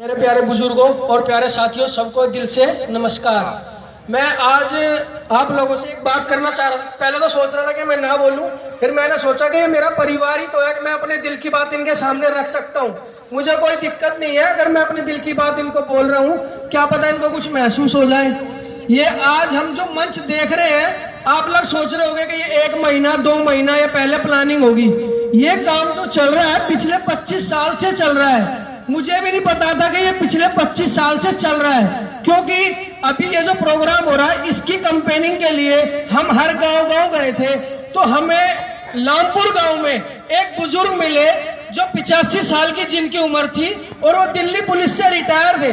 मेरे प्यारे बुजुर्गों और प्यारे साथियों, सबको दिल से नमस्कार। मैं आज आप लोगों से एक बात करना चाह रहा था। पहले तो सोच रहा था कि मैं ना बोलूं, फिर मैंने सोचा कि ये मेरा परिवार ही तो है कि मैं अपने दिल की बात इनके सामने रख सकता हूं। मुझे कोई दिक्कत नहीं है अगर मैं अपने दिल की बात इनको बोल रहा हूं, क्या पता इनको कुछ महसूस हो जाए। ये आज हम जो मंच देख रहे हैं, आप लोग सोच रहे होंगे कि ये 1 महीना 2 महीना या पहले प्लानिंग होगी। ये काम जो चल रहा है पिछले 25 साल से चल रहा है। मुझे भी नहीं पता था कि ये पिछले 25 साल से चल रहा है, क्योंकि अभी ये जो प्रोग्राम हो रहा है इसकी कंपेनिंग के लिए हम हर गांव गए थे। तो हमें लामपुर गांव में एक बुजुर्ग मिले जो 85 साल की जिनकी उम्र थी और वो दिल्ली पुलिस से रिटायर थे।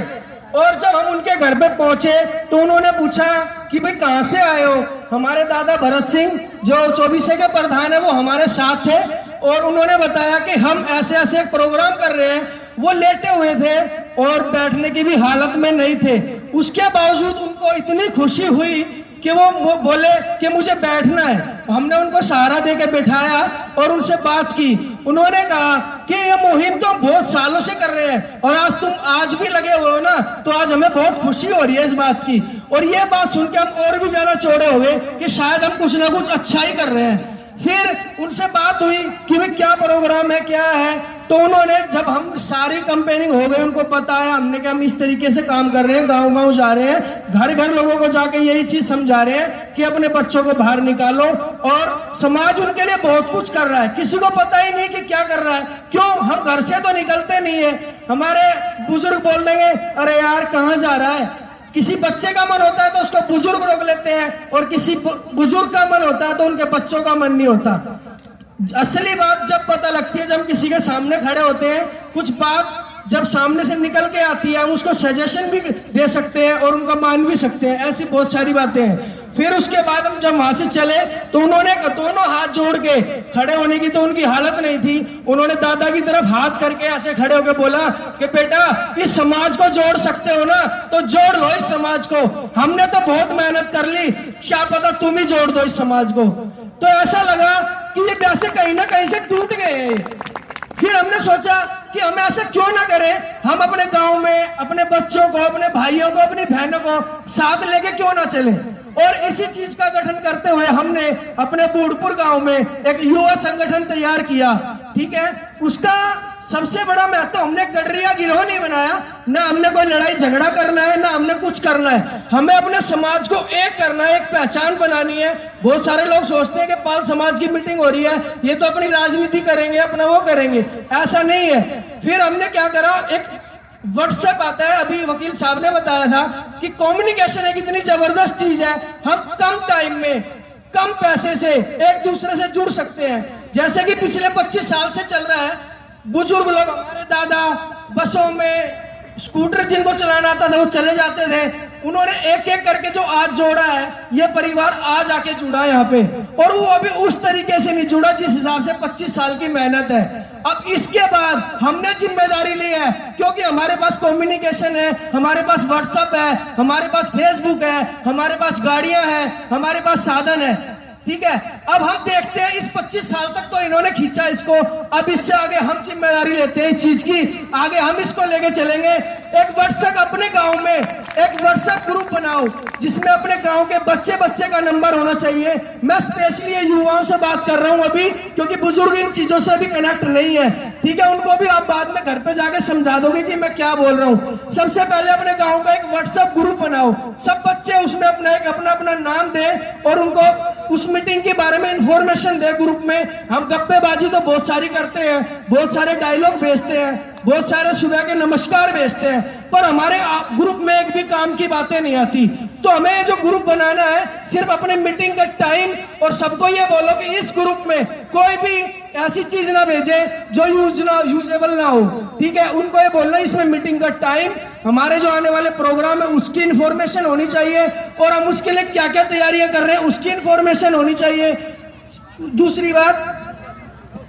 और जब हम उनके घर पे पहुंचे तो उन्होंने पूछा कि भाई कहाँ से आए हो। हमारे दादा भरत सिंह जो 24 के प्रधान है वो हमारे साथ थे और उन्होंने बताया कि हम ऐसे ऐसे एक प्रोग्राम कर रहे हैं। वो लेटे हुए थे और बैठने की भी हालत में नहीं थे। उसके बावजूद उनको इतनी खुशी हुई कि वो बोले कि मुझे बैठना है। हमने उनको सहारा देके बैठाया और उनसे बात की। उन्होंने कहा कि ये मुहिम तो बहुत सालों से कर रहे हैं और आज तुम आज भी लगे हुए हो ना, तो आज हमें बहुत खुशी हो रही है इस बात की। और ये बात सुन के हम और भी ज्यादा चौड़े हो गए कि शायद हम कुछ ना कुछ अच्छा ही कर रहे हैं। फिर उनसे बात हुई कि भाई क्या प्रोग्राम है, क्या है। तो उन्होंने, जब हम सारी कंपेनिंग हो गई, उनको बताया हमने कि हम इस तरीके से काम कर रहे हैं, गांव जा रहे हैं, घर घर लोगों को जाके यही चीज समझा रहे हैं कि अपने बच्चों को बाहर निकालो। और समाज उनके लिए बहुत कुछ कर रहा है, किसी को पता ही नहीं कि क्या कर रहा है। क्यों? हम घर से तो निकलते नहीं है। हमारे बुजुर्ग बोल देंगे अरे यार कहाँ जा रहा है। किसी बच्चे का मन होता है तो उसको बुजुर्ग रोक लेते हैं और किसी बुजुर्ग का मन होता है तो उनके बच्चों का मन नहीं होता। असली बात जब पता लगती है, जब किसी के सामने खड़े होते हैं, कुछ बात जब सामने से निकल के आती है, हम उसको सजेशन भी दे सकते हैं और उनका मान भी सकते हैं। ऐसी बहुत सारी बातें हैं। फिर उसके बाद हम जब वहां से चले तो उन्होंने दोनों हाथ जोड़ के, खड़े होने की तो उनकी हालत नहीं थी, उन्होंने दादा की तरफ हाथ करके ऐसे खड़े होकर बोला कि बेटा इस समाज को जोड़ सकते हो ना, तो जोड़ लो इस समाज को। हमने तो बहुत मेहनत कर ली, क्या पता तुम ही जोड़ दो इस समाज को। तो ऐसा लगा कि ये पैसे कहीं ना कहीं से टूट गए। फिर हमने सोचा कि हम ऐसा क्यों ना करें, हम अपने गांव में अपने बच्चों को, अपने भाइयों को, अपनी बहनों को साथ लेके क्यों ना चले। और इसी चीज का गठन करते हुए हमने अपने बूढ़पुर गांव में एक युवा संगठन तैयार किया। ठीक है, उसका सबसे बड़ा महत्व, हमने गडरिया गिरोह नहीं बनाया, ना हमने कोई लड़ाई झगड़ा करना है, ना हमने कुछ करना है। हमें अपने समाज को एक करना है, एक पहचान बनानी है। बहुत सारे लोग सोचते हैं कि पाल समाज की मीटिंग हो रही है, ये तो अपनी राजनीति करेंगे, अपना वो करेंगे। ऐसा नहीं है। फिर हमने क्या करा, एक व्हाट्सएप आता है, अभी वकील साहब ने बताया था कि कम्युनिकेशन एक इतनी जबरदस्त चीज है, हम कम टाइम में कम पैसे से एक दूसरे से जुड़ सकते हैं। जैसे कि पिछले 25 साल से चल रहा है, बुजुर्ग लोग, हमारे दादा बसों में, स्कूटर जिनको चलाना आता था वो चले जाते थे। उन्होंने एक एक करके जो आज जोड़ा है, ये परिवार आज आके जुड़ा है यहाँ पे, और वो अभी उस तरीके से नहीं जुड़ा जिस हिसाब से 25 साल की मेहनत है। अब इसके बाद हमने जिम्मेदारी ली है, क्योंकि हमारे पास कम्युनिकेशन है, हमारे पास व्हाट्सएप है, हमारे पास फेसबुक है, हमारे पास गाड़ियां हैं, हमारे पास साधन है। ठीक है, अब हम देखते हैं इस 25 साल तक तो इन्होंने खींचा इसको, अब इससे आगे हम जिम्मेदारी लेते हैं इस चीज की, आगे हम इसको लेके चलेंगे। एक व्हाट्सएप अपने गांव में एक व्हाट्सएप ग्रुप बनाओ जिसमें अपने गांव के बच्चे बच्चे का नंबर होना चाहिए। मैं स्पेशली ये युवाओं से बात कर रहा हूं अभी, क्योंकि बुजुर्ग इन चीजों से अभी कनेक्ट नहीं है। ठीक है, उनको भी आप बाद में घर पे जाके समझा दोगे कि मैं क्या बोल रहा हूँ। सबसे पहले अपने गाँव का एक व्हाट्सएप ग्रुप बनाओ, सब बच्चे उसमें अपना अपना नाम दें और उनको उस मीटिंग के बारे में इंफॉर्मेशन दे। ग्रुप में हम गप्पेबाजी तो बहुत सारी करते हैं, बहुत सारे डायलॉग भेजते हैं, बहुत सारे सुबह के नमस्कार भेजते हैं, पर हमारे ग्रुप में एक भी काम की बातें नहीं आती। तो हमें जो ग्रुप बनाना है, सिर्फ अपने मीटिंग का टाइम, और सबको ये बोलो कि इस ग्रुप में कोई भी ऐसी चीज ना भेजे जो यूजेबल ना हो। ठीक है, उनको ये बोलना इसमें मीटिंग का टाइम, हमारे जो आने वाले प्रोग्राम है उसकी इंफॉर्मेशन होनी चाहिए, और हम उसके लिए क्या क्या तैयारियां कर रहे हैं उसकी इंफॉर्मेशन होनी चाहिए। दूसरी बात,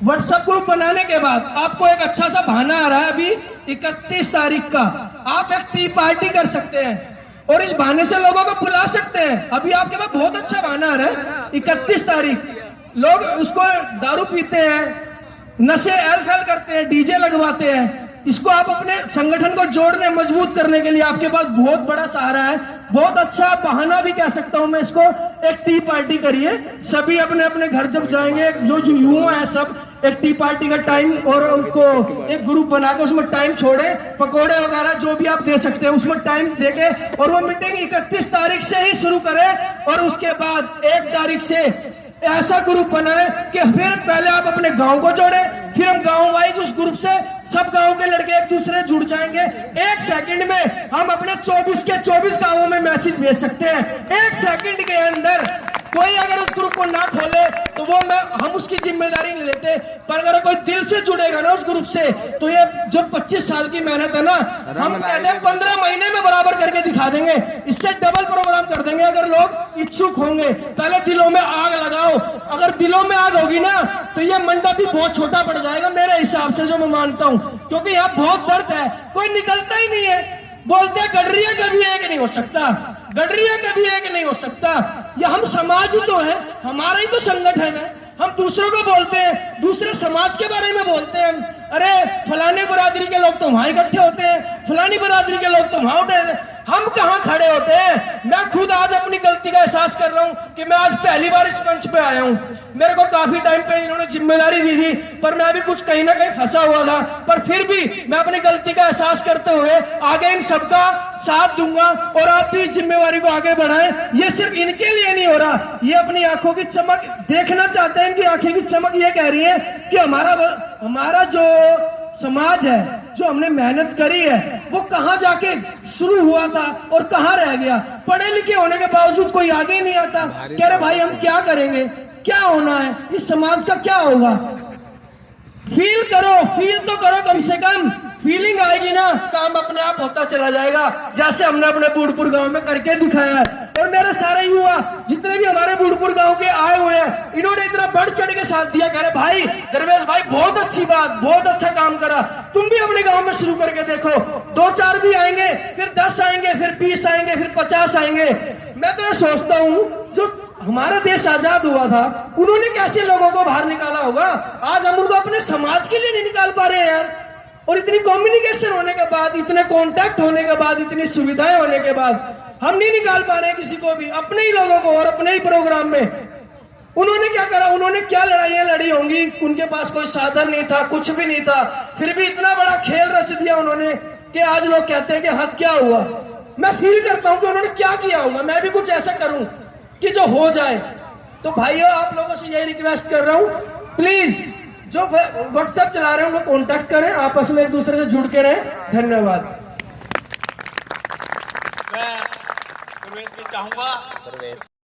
व्हाट्सएप ग्रुप बनाने के बाद आपको एक अच्छा सा बहाना आ रहा है, अभी 31 तारीख का आप एक टी पार्टी कर सकते हैं और इस बहाने से लोगों को बुला सकते हैं। अभी आपके पास बहुत अच्छा बहाना आ रहा है। 31 तारीख लोग उसको दारू पीते हैं, नशे एल फैल करते हैं, डीजे लगवाते हैं, इसको आप अपने संगठन को जोड़ने मजबूत करने के लिए आपके पास बहुत बड़ा सहारा है, बहुत अच्छा बहाना भी कह सकता हूं मैं इसको। एक टी पार्टी करिए, सभी अपने अपने घर जब जाएंगे, जो जो युवा है सब एक टी पार्टी का टाइम और उसको एक ग्रुप बनाकर उसमें टाइम छोड़े, पकोड़े वगैरह जो भी आप दे सकते हैं उसमें टाइम देके, और वो मीटिंग 31 तारीख से ही शुरू करें और उसके बाद 1 तारीख से ऐसा ग्रुप बनाए कि फिर पहले आप अपने गांव को जोड़े, फिर हम गांव वाइज उस ग्रुप से सब गांव के लड़के एक दूसरे जुड़ जाएंगे। 1 सेकंड में हम अपने 24 के 24 गांवों में मैसेज भेज सकते हैं। 1 सेकंड के अंदर कोई अगर उस ग्रुप को ना खोले तो वो हम उसकी जिम्मेदारी नहीं लेते, पर अगर कोई दिल से जुड़ेगा ना उस ग्रुप से तो ये जो 25 साल की मेहनत है ना, हम कहते हैं 15 महीने में बराबर करके दिखा देंगे। इससे डबल प्रोग्राम कर देंगे अगर लोग इच्छुक होंगे। पहले दिलों में आग लगाओ, अगर दिलों में आग होगी ना तो ये मंडप भी बहुत छोटा पड़ जाएगा मेरे हिसाब से, जो मैं मानता हूं, क्योंकि यहाँ बहुत दर्द है, कोई निकलता ही नहीं है। बोलते हैं गडरिया कभी एक नहीं हो सकता, गडरिया कभी एक नहीं हो सकता। ये हम समाज ही तो है, हमारा ही तो संगठन है। हम दूसरों को बोलते हैं, दूसरे समाज के बारे में बोलते हैं, अरे फलाने बरादरी के लोग तो वहां इकट्ठे होते हैं, फलानी बरादरी के लोग तो वहां उठे हैं। हम कहां खड़े होते हैं? मैं खुद आज अपनी गलती का एहसास कर रहा हूं कि मैं आज पहली बार इस मंच पे आया हूं। मेरे को काफी टाइम पे इन्होंने जिम्मेदारी दी थी, पर मैं अभी कुछ कहीं ना कहीं फंसा हुआ था, पर फिर भी मैं अपनी गलती का एहसास करते हुए आगे इन सबका साथ दूंगा और आप भी इस जिम्मेवारी को आगे बढ़ाएं। ये सिर्फ इनके लिए नहीं हो रहा, ये अपनी आंखों की चमक देखना चाहते हैं। इनकी आंखें की चमक ये कह रही है कि हमारा जो समाज है, जो हमने मेहनत करी है, वो कहां जाके शुरू हुआ था और कहां रह गया। पढ़े लिखे होने के बावजूद कोई आगे ही नहीं आता। कह रहे भाई हम क्या करेंगे, क्या होना है, इस समाज का क्या होगा। फील करो, फील तो करो, कम से कम फीलिंग आएगी ना, काम अपने आप होता चला जाएगा, जैसे हमने अपने बूढ़पुर गांव में करके दिखाया है। और मेरे सारे युवा जितने भी हमारे बूढ़पुर गांव के आए हुए हैं, इन्होंने इतना बढ़ चढ़ के साथ दिया। कह रहे भाई दरवेश भाई बहुत अच्छी बात, बहुत अच्छा काम करा, तुम भी अपने गांव में शुरू करके देखो। 2-4 भी आएंगे, फिर 10 आएंगे, फिर 20 आएंगे, फिर 50 आएंगे। मैं तो ये सोचता हूँ जो हमारा देश आजाद हुआ था, उन्होंने कैसे लोगों को बाहर निकाला होगा, आज हम उनको अपने समाज के लिए नहीं निकाल पा रहे हैं यार। और इतनी कम्युनिकेशन होने के बाद, इतने कांटेक्ट होने के बाद, इतनी सुविधाएं होने के बाद हम नहीं निकाल पा रहे हैं किसी को भी, अपने ही लोगों को और अपने ही प्रोग्राम में। उन्होंने क्या करा, उन्होंने क्या लड़ाइयां लड़ी होंगी, उनके पास कोई साधन नहीं था, कुछ भी नहीं था, फिर भी इतना बड़ा खेल रच दिया उन्होंने कि आज लोग कहते हैं कि हाँ क्या हुआ। मैं फील करता हूं कि उन्होंने क्या किया होगा, मैं भी कुछ ऐसा करूं कि जो हो जाए। तो भाइयों आप लोगों से यही रिक्वेस्ट कर रहा हूं, प्लीज जो व्हाट्सएप चला रहे हैं उनको कांटेक्ट करें, आपस में एक दूसरे से जुड़ के रहें। धन्यवाद। मैं चाहूंगा